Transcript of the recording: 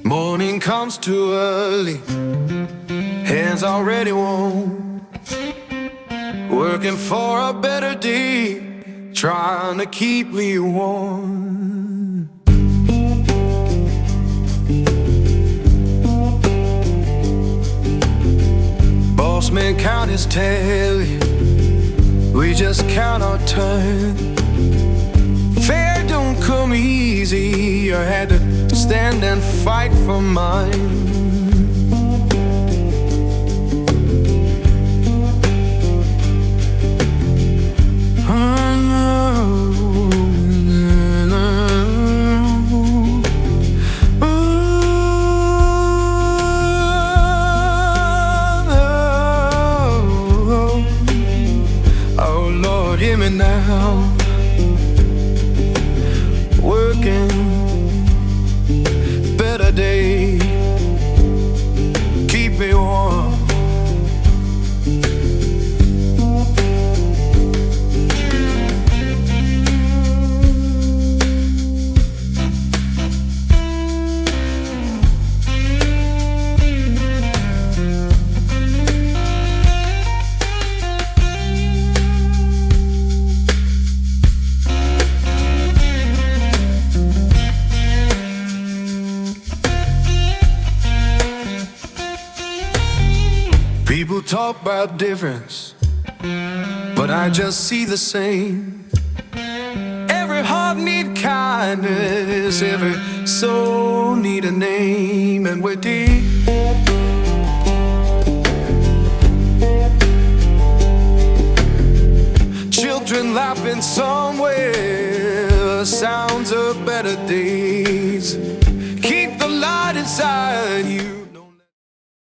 Morning comes too early, hands already warm, working for a better day, trying to keep me warm. Boss man count his tally, we just count our turn. Fair don't come easy, I had to stand and fight for mine. Oh Lord, hear me now. Working, better day, keep me warm. People talk about difference, but I just see the same. Every heart need kindness, every soul need a name, and we're deep. Children laughing somewhere, sounds of better days. Keep the light inside you.